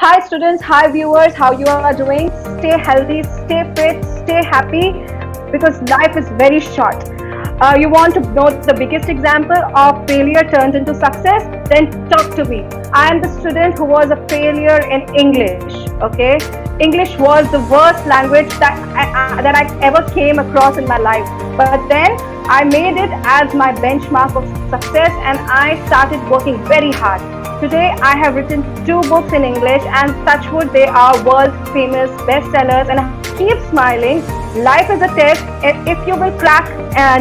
Hi students, hi viewers, how you are doing? Stay healthy, stay fit, stay happy because life is very short. You want to know the biggest example of failure turned into success? Then talk to me. I am the student who was a failure in English. Okay, English was the worst language that I ever came across in my life. But then I made it as my benchmark of success, and I started working very hard. Today, I have written 2 books in English, and touchwood, they are world famous bestsellers. And keep smiling. Life is a test. If you will crack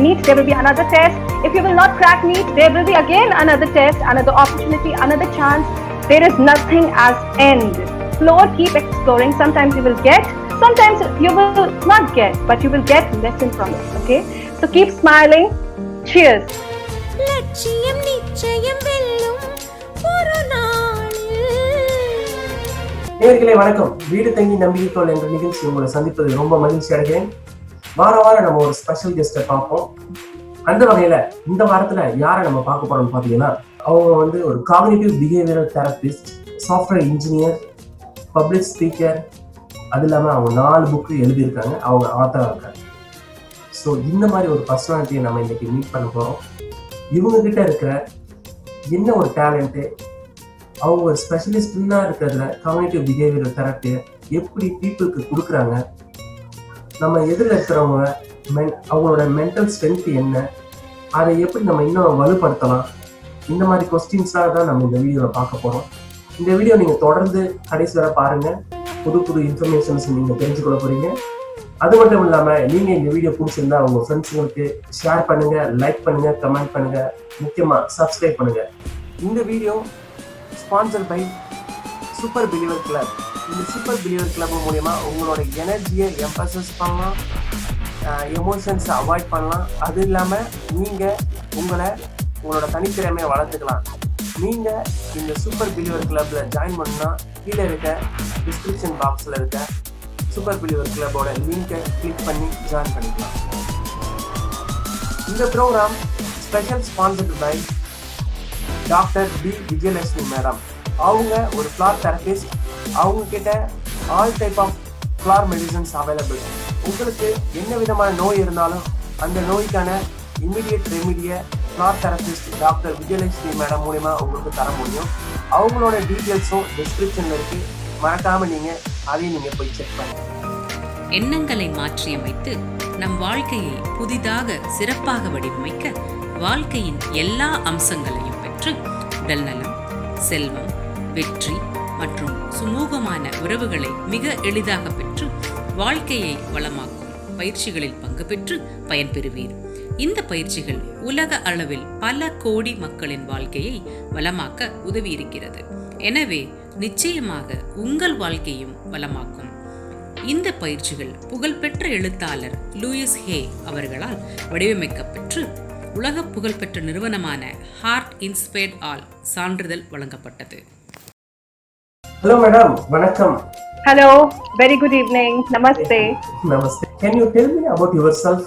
NEET, there will be another test. If you will not crack NEET, there will be again another test, another opportunity, another chance. There is nothing as end. Explore, keep exploring. Sometimes you will get, sometimes you will not get, but you will get lesson from it. Okay? So keep smiling. Cheers. லட்சியம் நிச்சயம் வெல்லும் ஒரு நாளில். நேயர்களே வணக்கம். வீடு தங்கி நம்பிக்கைக்கோள் என்ற நிகழ்ச்சி உங்களை சந்திப்பது ரொம்ப மகிழ்ச்சி அடைகிறேன். வாரம் நம்ம ஒரு ஸ்பெஷல் கெஸ்ட்டை பார்ப்போம். அந்த வகையில இந்த வாரத்துல யாரை நம்ம பார்க்க போறோம்னு பாத்தீங்கன்னா, அவங்க ஒரு cognitive behavioural therapist, software engineer, public speaker, அது இல்லாம அவங்க 4 புக்கு எழுதியிருக்காங்க. அவங்க ஆத்தரா இருக்காங்க. ஸோ இந்த மாதிரி ஒரு பர்சனாலிட்டியை நம்ம இன்னைக்கு மீட் பண்ண போறோம். இவங்க கிட்ட இருக்கிற என்ன ஒரு டேலண்ட்டு, அவங்க ஒரு ஸ்பெஷலிஸ்ட்னா இருக்கிறதுல காக்னிட்டிவ் பிஹேவியரல் தெரப்பியை எப்படி பீப்புளுக்கு கொடுக்குறாங்க, நம்ம எதில் இருக்கிறவங்க அவங்களோட மென்டல் ஸ்ட்ரென்த் என்ன, அதை எப்படி நம்ம இன்னும் வலுப்படுத்தலாம், இந்த மாதிரி கொஸ்டின்ஸாக தான் நம்ம இந்த வீடியோவில் பார்க்க போகிறோம். இந்த வீடியோ நீங்கள் தொடர்ந்து கடைசி வரை பாருங்கள். புது இன்ஃபர்மேஷன்ஸ் நீங்கள் தெரிஞ்சுக்கொள்ள போகிறீங்க. அது மட்டும் இல்லாமல் நீங்கள் இந்த வீடியோ பிடிச்சிருந்தா உங்கள் ஃப்ரெண்ட்ஸுங்களுக்கு ஷேர் பண்ணுங்கள், லைக் பண்ணுங்கள், கமெண்ட் பண்ணுங்கள், முக்கியமாக சப்ஸ்கிரைப் பண்ணுங்கள். இந்த video sponsor by super believer club. இந்த சூப்பர் பிலீவர் கிளப் மூலமா உங்களோட எனர்ஜியை எம்பசஸ் பண்ணலாம், எமோஷன்ஸை அவாய்ட் பண்ணலாம். அது இல்லாமல் நீங்கள் உங்களோட தனித்திறமையை வளர்த்துக்கலாம். நீங்கள் இந்த சூப்பர் பிலீவர் கிளப்பில் ஜாயின் பண்ணால் கீழே இருக்க டிஸ்கிரிப்ஷன் பாக்ஸில் இருக்க சூப்பர் பிலீவர் கிளப்போட லிங்கை கிளிக் பண்ணி ஜாயின் பண்ணிக்கலாம். இந்த programme special sponsored by doctor B Vijayalakshmi madam. அவங்க ஒரு ஃப்ளார் தெரபிஸ்ட். அவங்க கிட்ட all type of flower medicines available. உங்களுக்கு என்ன விதமான நோய் இருந்தாலும் அந்த நோய்க்கான இம்மிடியட் ரெமிடியை flower therapist doctor Vijayalakshmi madam மூலமா உங்களுக்கு தர முடியும். அவங்களோட டீட்டெயில்ஸும் டிஸ்கிரிப்ஷனில் இருக்கு. மறக்காம அதையும் போய் செக் பண்ணுங்க. எண்ணங்களை மாற்றியமைத்து நம் வாழ்க்கையை புதிதாக சிறப்பாக வடிவமைக்க வாழ்க்கையின் எல்லா அம்சங்களையும் பெற்று உடல் நலம், செல்வம், வெற்றி மற்றும் சுமூகமான உறவுகளை மிக எளிதாக பெற்று வாழ்க்கையை வளமாக்கும் பயிற்சிகளில் பங்கு பெற்று பயன்பெறுவீர். இந்த பயிற்சிகள் உலக அளவில் பல கோடி மக்களின் வாழ்க்கையை வளமாக்க உதவியிருக்கிறது. எனவே நிச்சயமாக உங்கள் வாழ்க்கையும் வளமாக்கும். இந்த பயிற்சிகள் புகழ்பெற்ற எழுத்தாளர் லூயிஸ் ஹே அவர்களால் வடிவமைக்கப்பெற்று உலக புகழ்பெற்ற நிறுவனமான ஹார்ட் இன்ஸ்பயர்ட் ஆல் சான்றிதழ் வழங்கப்பட்டது. ஹலோ மேடம், வணக்கம். Hello, very good evening. Namaste. Namaste. Can you tell me about yourself?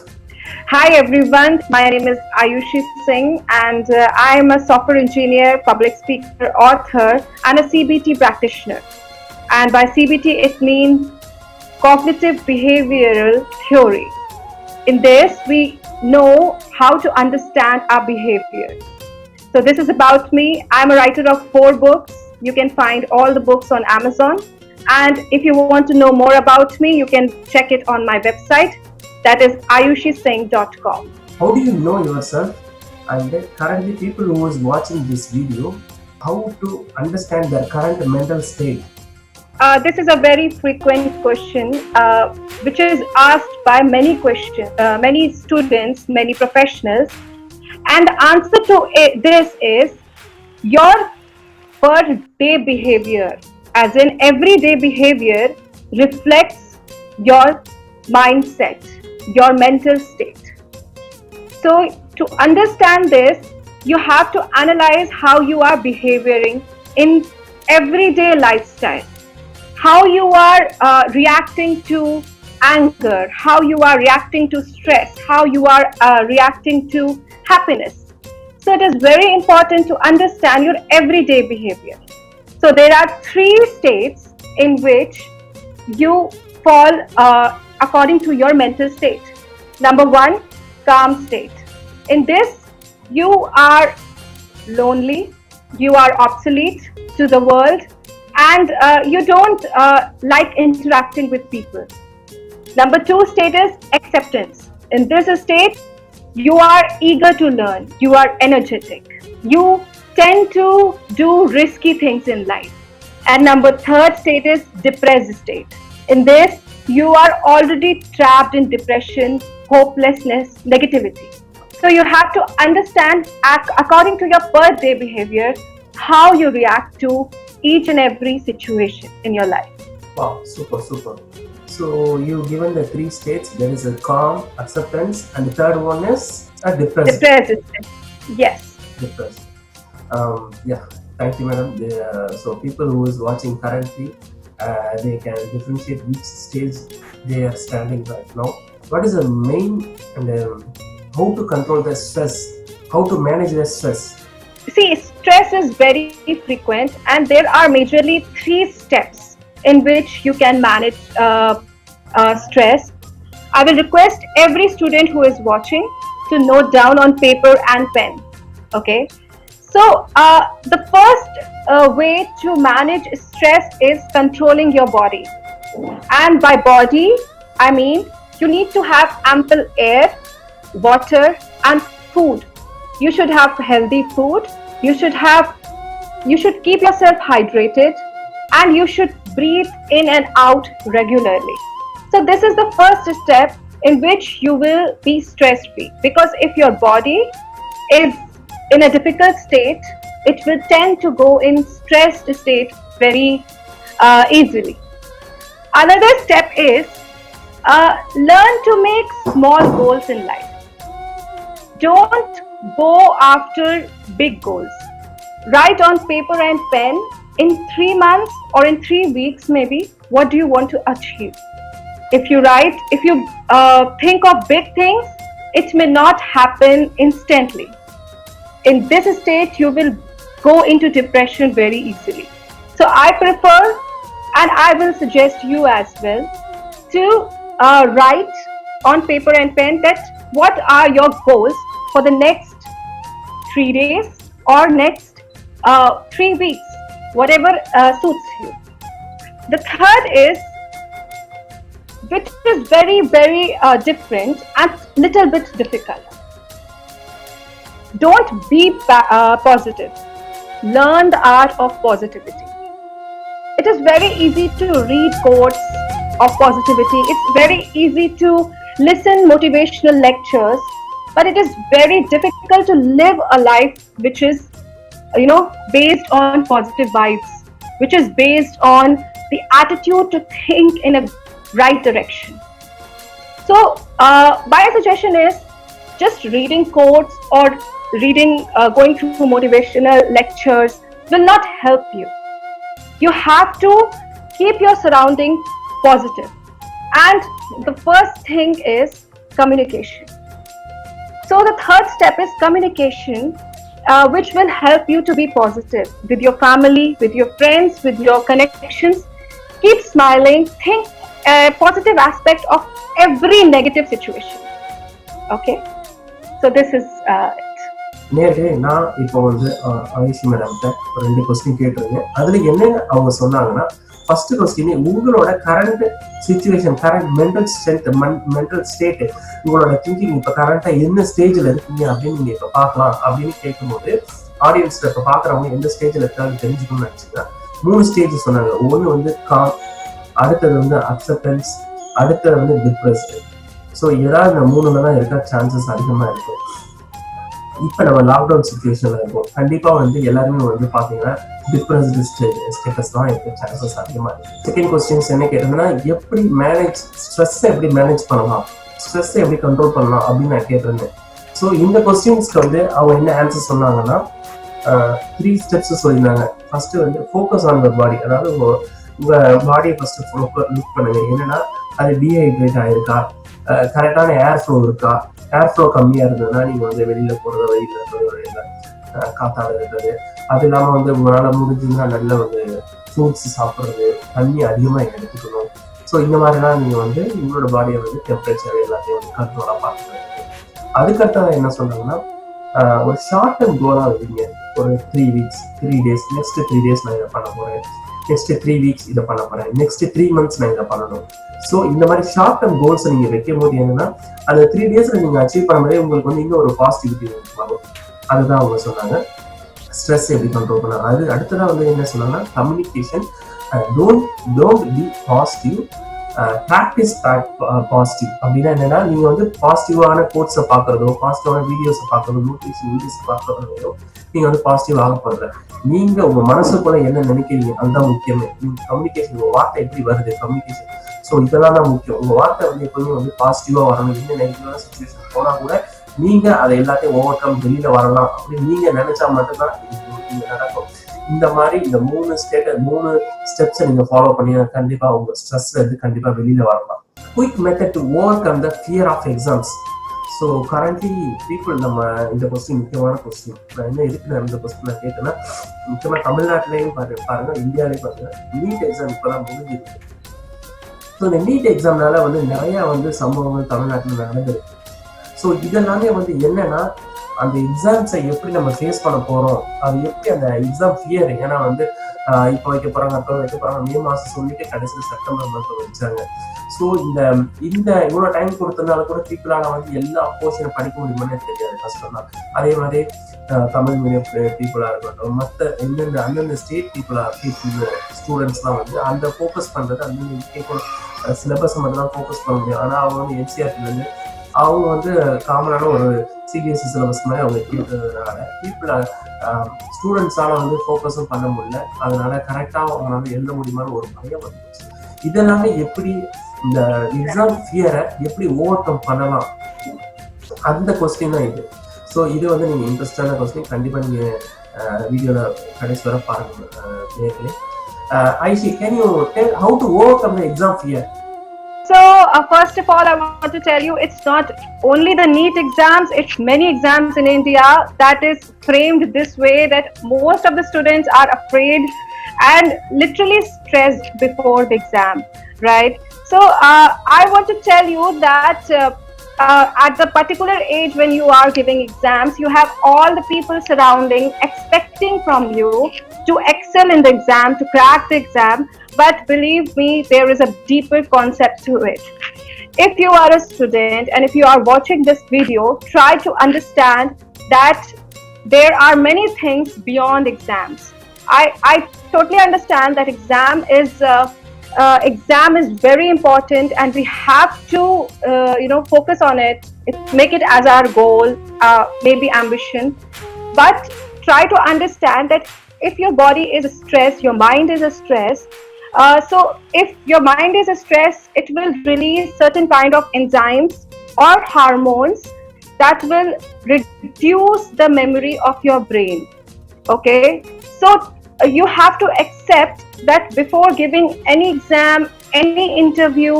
Hi everyone, my name is Ayushi Singh, and I am a software engineer, public speaker, author, and a CBT practitioner. And by CBT it means cognitive behavioral theory. In this we know how to understand our behavior. So this is about me. I'm a writer of 4 books. You can find all the books on Amazon. And if you want to know more about me, you can check it on my website. That is ayushisingh.com. How do you know yourself? And currently people who is watching this video, how to understand their current mental state? This is a very frequent question which is asked by many students, many professionals. And the answer to this is your per day behavior, as in everyday behavior reflects your mindset, your mental state. So to understand this, you have to analyze how you are behaving in everyday lifestyle, how you are reacting to anger, how you are reacting to stress, how you are reacting to happiness. So it is very important to understand your everyday behavior. So there are 3 states in which you fall according to your mental state. Number 1, calm state. In this, you are lonely, you are obsolete to the world, and you don't like interacting with people. Number 2 state is acceptance. In this state, you are eager to learn, you are energetic, you tend to do risky things in life. And number 3 state is depressed state. In this, you are already trapped in depression, hopelessness, negativity. So you have to understand, according to your per day behavior, how you react to each and every situation in your life. Wow, super. So you've given the 3 states. There is a calm, acceptance, and the third one is a depressed. Depressed state. Yes. Depressed. Yeah, thank you, madam. So people who is watching currently, they can differentiate which stage they are standing right now. What is the main and how to control the stress? How to manage the stress? See, stress is very frequent, and there are majorly 3 steps in which you can manage stress. I will request every student who is watching to note down on paper and pen. Okay. So the first way to manage stress is controlling your body. And by body, I mean you need to have ample air, water, and food. You should have healthy food. You should keep yourself hydrated, and you should breathe in and out regularly. So this is the first step in which you will be stress free, because if your body is in a difficult state, it will tend to go in stressed state very easily. Another step is learn to make small goals in life. Don't go after big goals. Write on paper and pen in 3 months or in 3 weeks maybe, what do you want to achieve? If you think of big things, it may not happen instantly. In this state, you will go into depression very easily. So I prefer, and I will suggest you as well, to write on paper and pen that what are your goals for the next 3 days or next 3 weeks, whatever suits you. The third is, which is very, very different and little bit difficult. Don't be positive. Learn the art of positivity. It is very easy to read quotes of positivity. It's very easy to listen motivational lectures, but it is very difficult to live a life which is, based on positive vibes, which is based on the attitude to think in a right direction. So my suggestion is just reading quotes or going through motivational lectures will not help you. You have to keep your surrounding positive. And the first thing is communication. So the third step is communication, which will help you to be positive with your family, with your friends, with your connections. Keep smiling. Think a positive aspect of every negative situation. Okay? So this is it. நேர்களே, நான் இப்போ AYUSH மேடம்கிட்ட 2 question கேட்டிருந்தேன். அதுல என்ன அவங்க சொன்னாங்கன்னா, first question, உங்களோட current situation, current mental strength, mental state, உங்களோட திங்கிங் இப்போ கரண்டா என்ன ஸ்டேஜ்ல இருக்கீங்க அப்படின்னு நீங்க இப்போ பார்க்கலாம் அப்படின்னு கேட்கும்போது, ஆடியன்ஸ்ல இப்போ பாக்குறவங்க எந்த ஸ்டேஜ்ல இருக்காங்க தெரிஞ்சுக்கணும்னு நினைச்சுன்னா 3 ஸ்டேஜ் சொன்னாங்க. ஒண்ணு காம், அடுத்தது அக்செப்டன்ஸ், அடுத்தது டிப்ரெஸ்ட். ஸோ ஏதாவது இந்த 3ல தான் இருக்க சான்சஸ் அதிகமா இருக்கு. இப்ப நம்ம லாக்டவுன் சிச்சுவேஷன்ல இருக்கோம். கண்டிப்பா எல்லாருமே பாத்தீங்கன்னா டிப்ரெஸ்டு ஸ்டேட்டஸ் தான் இருக்க சான்சஸ் அதிகமா இருக்கு. செகண்ட் கொஸ்டின்ஸ் என்ன கேட்டதுன்னா, எப்படி எப்படி மேனேஜ் பண்ணலாம், ஸ்ட்ரெஸ் எப்படி கண்ட்ரோல் பண்ணலாம் அப்படின்னு நான் கேட்டிருந்தேன். ஸோ இந்த கொஸ்டின்ஸ்க்கு அவங்க என்ன ஆன்சர் சொன்னாங்கன்னா, 3 ஸ்டெப்ஸ் சொல்லியிருந்தாங்க. First focus on your body, அதாவது உங்க பாடியை ஃபர்ஸ்ட் லுக் பண்ணுங்க. என்னன்னா, அது டீஹைட்ரேட் ஆயிருக்கா, கரெக்டான ஏர் ஃப்ளோ இருக்கா. ஏர் ஃப்ளோ கம்மியா இருந்ததுன்னா நீங்க வெளியில போறது, வெயில காத்தாட இருக்கிறது, அது இல்லாம வந்து உங்களால முடிஞ்சுன்னா நல்ல வந்து ஃப்ரூட்ஸ் சாப்பிட்றது, தண்ணி அதிகமா எடுத்துக்கணும். ஸோ இந்த மாதிரிலாம் நீங்க வந்து உங்களோட பாடியை வந்து டெம்பரேச்சர் எல்லாத்தையும் வந்து கண்ட்ரோலா பார்த்துக்கணும். அதுக்கடுத்தது என்ன சொன்னாங்கன்னா ஒரு ஷார்ட் டேர்ம் கோலா வைங்க. ஒரு 3 வீக்ஸ் 3 டேஸ், நெக்ஸ்ட் 3 டேஸ் நான் இதை பண்ண போறேன், நெக்ஸ்ட் 3 வீக்ஸ் இதை பண்ண போறேன், நெக்ஸ்ட் 3 மந்த்ஸ் நான் இதை பண்ணணும். ஸோ இந்த மாதிரி ஷார்ட் டேர்ம் கோல்ஸை நீங்க வைக்கும் போது என்னன்னா அந்த 3 டேஸ்ல நீங்க அச்சீவ் பண்ண மாதிரி உங்களுக்கு வந்து இன்னும் ஒரு பாசிட்டிவிட்டி வரும். அதுதான் அவங்க சொன்னாங்க. ஸ்ட்ரெஸ் எப்படி கண்ட்ரோல் பண்ணலாம். அது அடுத்ததான் வந்து என்ன சொன்னாங்கன்னா communication. Don't be positive, practice positive. அப்படின்னா என்னன்னா நீங்க வந்து பாசிட்டிவான கோட்ஸை பார்க்கறதோ, பாசிட்டிவான வீடியோஸை பார்க்கறதோ, மோட்டிவேஷன் வீடியோஸ் பார்க்கறதோ நீங்க வந்து பாசிட்டிவ் ஆக போறது. நீங்க உங்க மனசுக்குள்ள என்ன நினைக்கிறீங்க அதுதான் முக்கியமே. நீங்க கம்யூனிகேஷன், உங்க வார்த்தை எப்படி வருது, கம்யூனிகேஷன். ஸோ இதெல்லாம் தான் முக்கியம். உங்க வார்த்தை வந்து எப்பவுமே வந்து பாசிட்டிவா வரணும். என்ன நெகட்டிவான சுச்சுவேஷன் போனா கூட நீங்க அதை எல்லாத்தையும் ஓவர் கம் வெளியில வரலாம் அப்படின்னு நீங்க நினைச்சா மட்டும்தான் இது நடக்கும். இந்த மாதிரி இந்த 3 ஸ்டெப்ஸை நீங்க ஃபாலோ பண்ணி கண்டிப்பா உங்க ஸ்ட்ரெஸ்ல இருந்து கண்டிப்பா வெளியில வரலாம். Quick method to overcome the fear of exams. So currently people, நம்ம இந்த கொஸ்டின் முக்கியமான கொஸ்டின். நான் என்ன இருக்கு நான் இந்த கொஸ்டின் நான் கேட்டேன்னா, முக்கியமா தமிழ்நாட்டிலையும் பாருங்க, இந்தியாவிலையும் பாருங்க, நீட் எக்ஸாம் இப்பதான் முடிஞ்சிருக்கு. ஸோ இந்த நீட் எக்ஸாம்னால வந்து நிறைய வந்து சம்பவங்கள் தமிழ்நாட்டில் நடந்திருக்கு. ஸோ இதெல்லாமே வந்து என்னன்னா அந்த எக்ஸாம்ஸை எப்படி நம்ம ஃபேஸ் பண்ண போறோம், அது எப்படி அந்த எக்ஸாம் ஃபியர். ஏன்னா வந்து இப்போ வைக்க போறாங்க, அப்போ வைக்க போறாங்க, மே மாசம் சொல்லிட்டு கடைசியில் செப்டம்பர் மந்த்ல வச்சாங்க. ஸோ இந்த இவ்வளோ டைம் கொடுத்ததுனால கூட பீப்புளால வந்து எல்லா போர்ஷனை படிக்க முடியுமான்னு தெரியாது, கஷ்டம் தான். அதே மாதிரி தமிழ் மீடியம் பீப்புளா இருக்கட்டும், மற்ற அந்தந்த ஸ்டேட் ஸ்டூடெண்ட்ஸ்லாம் வந்து அந்த ஃபோக்கஸ் பண்றது அந்த சிலபஸ் மட்டும் தான் ஃபோக்கஸ் பண்ண முடியும். ஆனால் அவங்க வந்து என்சிஆர்டிலேருந்து அவங்க வந்து காமனான ஒரு சிபிஎஸ்சி சிலபஸ் மாதிரி அவங்க கேட்டதுனால ஸ்டூடெண்ட்ஸால வந்து ஃபோக்கஸும் பண்ண முடியல. அதனால கரெக்டாக அவங்களால எழுத முடியுமான்னு ஒரு பயம் வந்துச்சு. இதெல்லாமே எப்படி இந்த எக்ஸாம் ஃபியரை எப்படி ஓவர் கம் பண்ணலாம், அந்த கொஸ்டின் தான் இது. ஸோ இது வந்து நீங்க இன்ட்ரெஸ்டான கொஸ்டின். கண்டிப்பா நீங்க வீடியோல கடைசி வரை பாருங்க நேர்களே. Aishi, can you tell how to overcome the exam fear? So, first of all, I want to tell you, it's not only the NEET exams, it's many exams in India that is framed this way, that most of the students are afraid and literally stressed before the exam, right? So, I want to tell you that at the particular age when you are giving exams, you have all the people surrounding expecting from you to excel in the exam, to crack the exam. But believe me, there is a deeper concept to it. If you are a student and if you are watching this video, try to understand that there are many things beyond exams. I totally understand that exam is very important and we have to focus on it, make it as our goal, maybe ambition. But try to understand that if your body is stressed, your mind is stressed. So if your mind is stressed, it will release certain kind of enzymes or hormones that will reduce the memory of your brain. Okay, so you have to accept that before giving any exam, any interview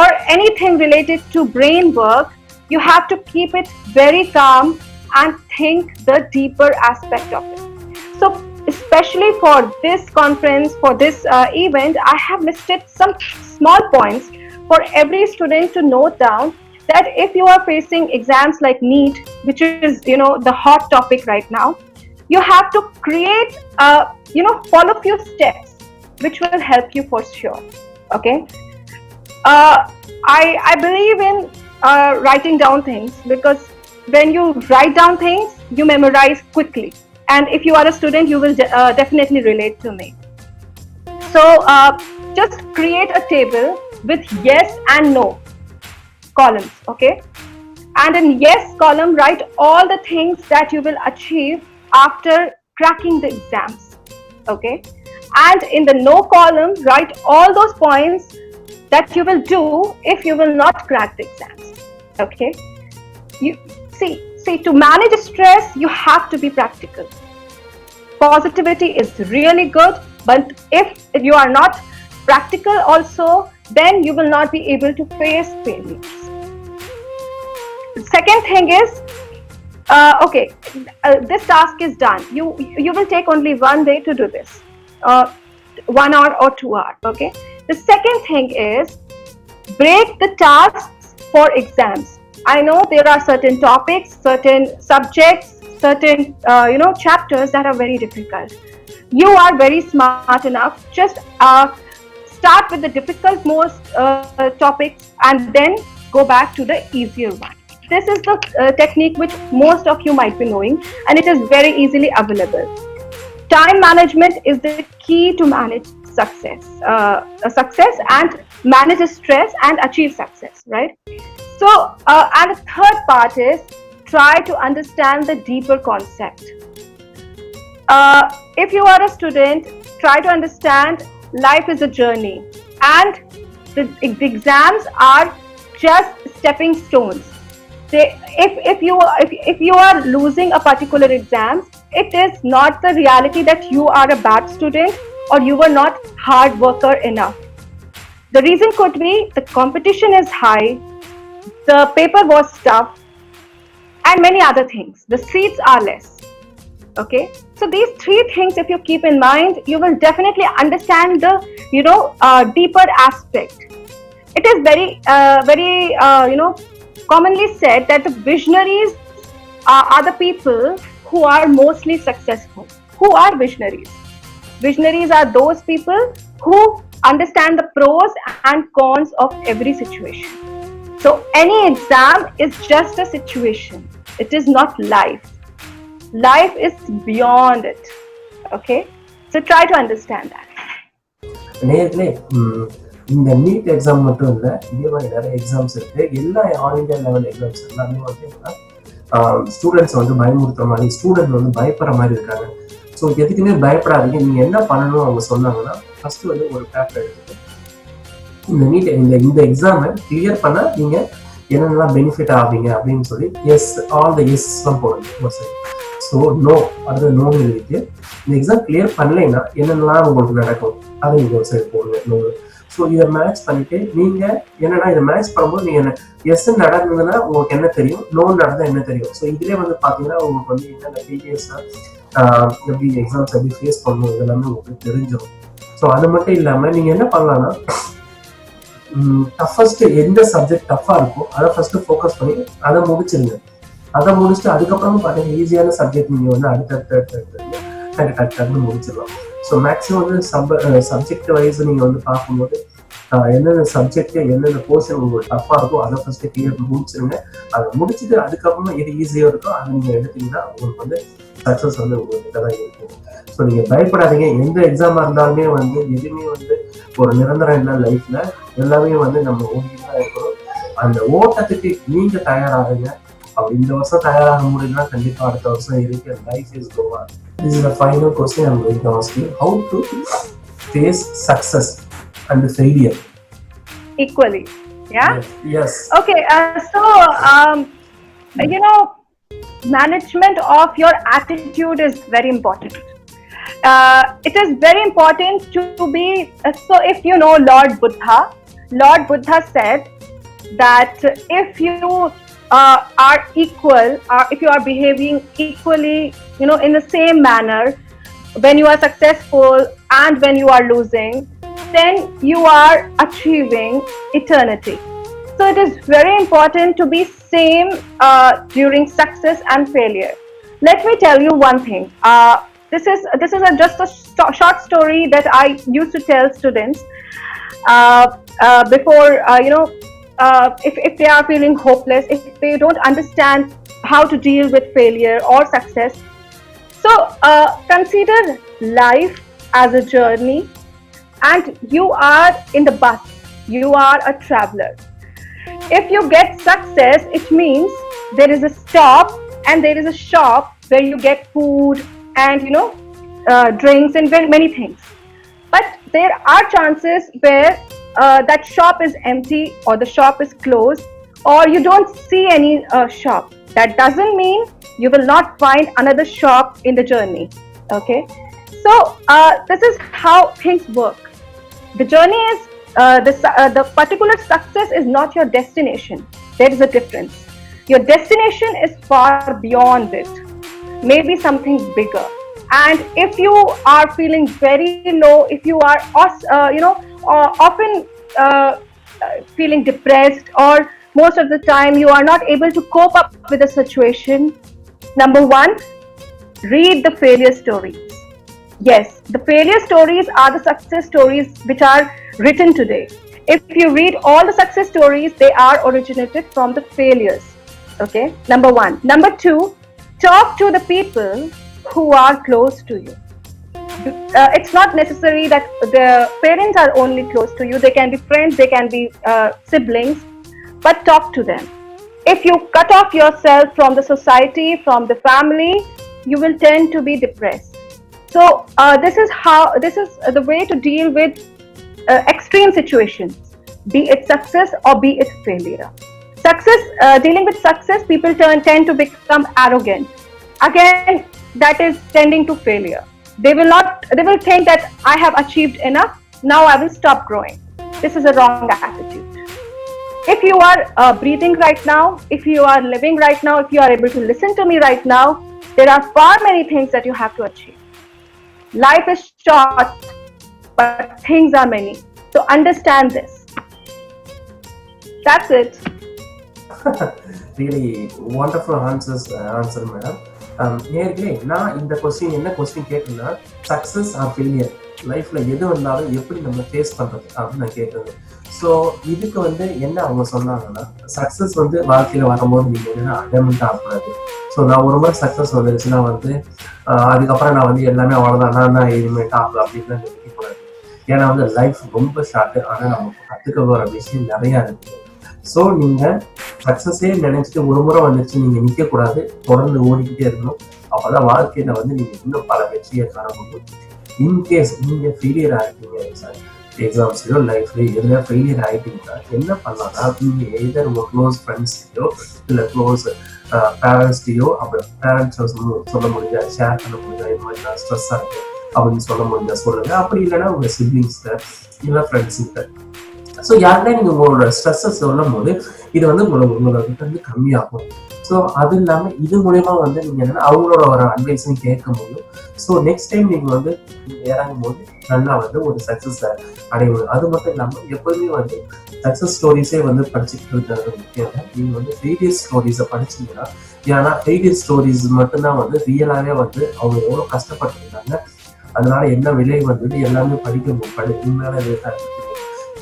or anything related to brain work, you have to keep it very calm and think the deeper aspect of it. So especially for this conference, for this event, I have listed some small points for every student to note down, that if you are facing exams like NEET, which is the hot topic right now, you have to create follow few steps which will help you for sure. Okay, I believe in writing down things, because when you write down things, you memorize quickly. And if you are a student, you will definitely relate to me. So just create a table with yes and no columns, okay? And in yes column, write all the things that you will achieve after cracking the exams, okay? And in the no column, write all those points that you will do if you will not crack the exams, okay? You see, to manage stress, you have to be practical. Positivity is really good, but if you are not practical also, then you will not be able to face failures. The second thing is, Okay, this task is done. You will take only one day to do this, 1 hour or 2 hours. Okay. The second thing is break the tasks for exams. I know there are certain topics, certain subjects, certain chapters that are very difficult. You are very smart enough. Just start with the difficult most topics and then go back to the easier one. This is the technique which most of you might be knowing, and it is very easily available. Time management is the key to manage success and manage stress and achieve success, right? So, and the third part is try to understand the deeper concept. If you are a student, try to understand life is a journey, and the exams are just stepping stones. If you are losing a particular exam, it is not the reality that you are a bad student or you were not hard worker enough. The reason could be the competition is high, the paper was tough, and many other things. The seats are less. Okay, so these three things, if you keep in mind, you will definitely understand the deeper aspect. It is very commonly said that the visionaries are the people who are mostly successful. Who are visionaries? Visionaries are those people who understand the pros and cons of every situation. So any exam is just a situation. It is not life. Life is beyond it. Okay? So try to understand that. நேர்களே, இந்த NEET exam மட்டும் இல்லை, இதே மாதிரி நிறைய exams இருக்கு. எல்லா all India level exams எல்லாமே ஸ்டூடெண்ட்ஸ் பயமுறுத்துற மாதிரி, ஸ்டூடெண்ட் பயப்படுற மாதிரி இருக்காங்க. ஸோ எதுக்குமே பயப்படாதீங்க. நீங்க என்ன பண்ணணும் அவங்க சொன்னாங்கன்னா, ஃபர்ஸ்ட் ஒரு பேப்பர் எடுத்துட்டு இந்த எக்ஸாமை கிளியர் பண்ண நீங்க என்னென்னலாம் பெனிஃபிட் ஆவீங்க அப்படின்னு சொல்லி ஆல் த எஸ்லாம் போடுங்க ஒரு சைடு. ஸோ நோ, அது நோன்னு எழுதிட்டு இந்த எக்ஸாம் கிளியர் பண்ணலைன்னா என்னென்னலாம் உங்களுக்கு நடக்கும் அதை நீங்க ஒரு சைடு போடுங்க நோ. ஸோ இதை மேட்ச் பண்ணிட்டு நீங்க என்னன்னா இதை மேட்ச் பண்ணும்போது நீங்க எஸ் நடந்ததுன்னா உங்களுக்கு என்ன தெரியும், நோ நடந்தா என்ன தெரியும். ஸோ இதுலேயே பாத்தீங்கன்னா உங்களுக்கு என்னென்ன டீடைல்ஸ்னா எப்படி எக்ஸாம்ஸ் எப்படி ஃபேஸ் பண்ணணும் இதெல்லாமே உங்களுக்கு தெரிஞ்சிடும். ஸோ அது மட்டும் இல்லாம நீங்க என்ன பண்ணலாம்னா, டஃபஸ்ட் எந்த சப்ஜெக்ட் டஃபா இருக்கோ அதை ஃபர்ஸ்ட் ஃபோக்கஸ் பண்ணி அதை முடிச்சிருங்க. அதை முடிச்சுட்டு அதுக்கப்புறமா பார்த்தீங்கன்னா ஈஸியான சப்ஜெக்ட் நீங்க அடுத்தடுத்து முடிச்சிடலாம். ஸோ மேக்ஸிமம் சப்ஜெக்ட் வைஸ் நீங்க பார்க்கும்போது என்னென்ன சப்ஜெக்ட் என்னென்ன போர்ஷன் உங்களுக்கு டஃபா இருக்கோ அதை ஃபர்ஸ்ட் கிளியர் முடிச்சிருங்க. அதை முடிச்சுட்டு அதுக்கப்புறமா எது ஈஸியா இருக்கோ அதை நீங்க எடுத்தீங்கன்னா உங்களுக்கு சக்சஸ் உங்களுக்கு தான் இருக்கும். ஸோ நீங்க பயப்படாதீங்க. எந்த எக்ஸாமா இருந்தாலுமே எதுவுமே ஒரு நிரந்தரம் இல்லை லைஃப்ல. எல்லாமே நம்ம ஓடிதான் இருக்கணும். அந்த ஓட்டத்துக்கு நீங்க தயாராகுங்க. அப்படி இந்த வருஷம் தயாராக முடியும்னா கண்டிப்பா அடுத்த வருஷம் இருக்கு. Life is Goa. This is the final question I'm going to ask you. How to face success and failure Equally. Yeah? Yes. Okay, so management of your attitude is very important. It is very important to be, so if you know Lord Buddha said that if you are equal, if you are behaving equally, in the same manner when you are successful and when you are losing, then you are achieving eternity. So it is very important to be same during success and failure. Let me tell you one thing. This is just a short story that I used to tell students before, if they are feeling hopeless, if they don't understand how to deal with failure or success. So consider life as a journey, and you are in the bus. You are a traveler. If you get success, it means there is a stop and there is a shop where you get food and drinks and very many things. But there are chances where that shop is empty or the shop is closed or you don't see any shop. That doesn't mean you will not find another shop in the journey. Okay, so this is how things work. The journey is the particular success is not your destination. There is a difference. Your destination is far beyond it, maybe something bigger. And if you are feeling very low, if you are often feeling depressed, or most of the time you are not able to cope up with a situation, number one, read the failure stories. Yes, the failure stories are the success stories which are written today. If you read all the success stories, they are originated from the failures. Okay, number one. Number two, talk to the people who are close to you. It's not necessary that the parents are only close to you. They can be friends, they can be siblings, but talk to them. If you cut off yourself from the society, from the family, you will tend to be depressed. So this is the way to deal with extreme situations, be it success or be it failure. Dealing with success, people tend to become arrogant. Again, that is tending to failure. They will think that I have achieved enough, now I will stop growing. This is a wrong attitude. If you are breathing right now, if you are living right now, if you are able to listen to me right now, there are far many things that you have to achieve. Life is short, but things are many. So understand this. That's it. Really wonderful answer, madam. நேர்களே, நான் இந்த என்ன question கேட்டேன்னா, success R failure லைஃப்ல எது வந்தாலும் எப்படி நம்ம ஃபேஸ் பண்றது அப்படின்னு நான் கேட்டது. ஸோ இதுக்கு என்ன அவங்க சொன்னாங்கன்னா, சக்சஸ் வாழ்க்கையில வரும்போது நீங்க அடமெண்ட் ஆகக்கூடாது. ஸோ நான் ஒரு முறை சக்சஸ் வந்துருச்சுன்னா அதுக்கப்புறம் நான் எல்லாமே அவ்வளோதான், நான் எதுவுமே டாப் அப்படின்னு நினைக்கக்கூடாது. ஏன்னா லைஃப் ரொம்ப ஷார்ட், ஆனால் நம்ம கற்றுக்க போகிற விஷயம் நிறையா இருக்குது. ஸோ நீங்க சக்சஸே நினைச்சிட்டு ஒரு முறை வந்துச்சு நீங்க நிக்க கூடாது, தொடர்ந்து ஓடிக்கிட்டே இருக்கணும். அப்பதான் வாழ்க்கையில நீங்க இன்னும் பல வெற்றியை காண முடியும். இன்கேஸ் நீங்க ஃபெயிலியர் ஆகிட்டீங்க, எக்ஸாம்ஸ்லயோ லைஃப்லயோ எதுல ஃபெயிலியர் ஆகிட்டீங்கன்னா என்ன பண்ணலாம்னா, நீங்க எதர் உங்க க்ளோஸ் ஃப்ரெண்ட்ஸ்டையோ இல்ல க்ளோஸ் பேரண்ட்ஸ்டையோ, அப்புறம் பேரண்ட்ஸ் சொல்ல முடிஞ்சா ஷேர் பண்ண முடிஞ்சா, இது மாதிரி நான் ஸ்ட்ரெஸ்ஸா இருக்கு அப்படின்னு சொல்ல முடிஞ்சா சொல்லுங்க. அப்படி இல்லைன்னா உங்க சிப்ளிங்ஸ்கிட்ட இல்ல ஃப்ரெண்ட்ஸ்கிட்ட. ஸோ யாருன்னா நீங்க உங்களோட ஸ்ட்ரெஸ்ஸை சொல்லும் போது இது உங்களோட கம்மியாகும். ஸோ அது இல்லாம இது மூலயமா நீங்க அவங்களோட ஒரு அட்வைஸையும் கேட்க முடியும். ஸோ நெக்ஸ்ட் டைம் நீங்க இறங்கும் போது நல்லா ஒரு சக்சஸ் அடைய முடியும். அது மட்டும் இல்லாம எப்போதுமே சக்சஸ் ஸ்டோரிஸே படிச்சுட்டு இருக்கிறது முக்கியம் இல்லை. நீங்க ஃபெயிலியர் ஸ்டோரிஸை படிச்சீங்கன்னா, ஏன்னா ஃபெயிலியர் ஸ்டோரிஸ் மட்டும்தான் ரியலாவே அவங்க எவ்வளவு கஷ்டப்பட்டுருக்காங்க, அதனால என்ன விலை எல்லாமே படிக்க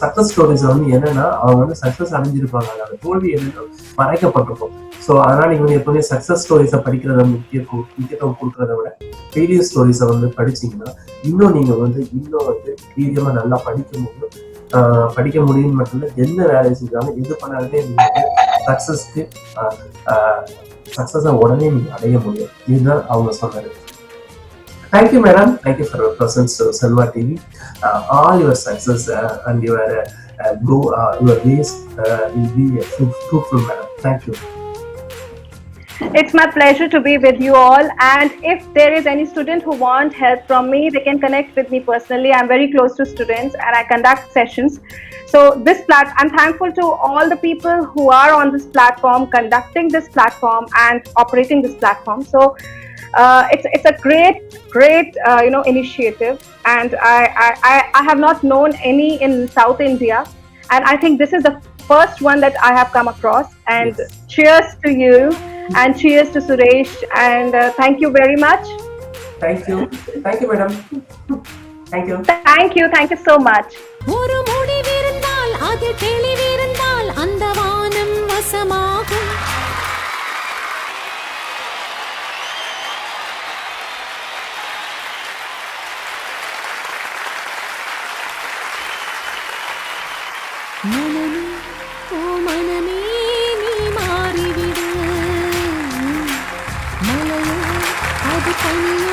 சக்சஸ் ஸ்டோரிஸ் என்னன்னா அவங்க சக்சஸ் அடைஞ்சிருப்பாங்க, அதோட தோல்வி என்னன்னு மறைக்கப்பட்டிருக்கும். ஸோ அதனால நீங்க எப்பவுமே சக்சஸ் ஸ்டோரிஸை படிக்கிறத முக்கியத்துவம் கொடுக்கறத விட ஃபெயிலியர் ஸ்டோரிஸை படிச்சீங்கன்னா இன்னும் நீங்க இன்னும் வீரியமா நல்லா படிக்க முடியும். மட்டும் இல்லை, எந்த வேலையை செஞ்சாலும் எது பண்ணாலுமே நீங்க சக்சஸை உடனே நீங்க அடைய முடியும். இதுதான் அவங்க சொன்னது. Thank you, madam. Thank you for your presence to Selva TV. All your success and your ways will be fruitful, madam. Thank you. It's my pleasure to be with you all. And if there is any student who wants help from me, they can connect with me personally. I'm very close to students and I conduct sessions. So I'm thankful to all the people who are on this platform, conducting this platform and operating this platform. So it's a great initiative, and I have not known any in South India, and I think this is the first one that I have come across. And yes. Cheers to you, and cheers to Suresh, and thank you very much. Thank you, madam. Thank you so much. ஒரு முடிவிருந்தால் அது தெளிவிருந்தால் அந்த வானம் வசமாகும். மனமே ஓ மனமே நீ மாறிவிடு, மலையோ அது பனியோ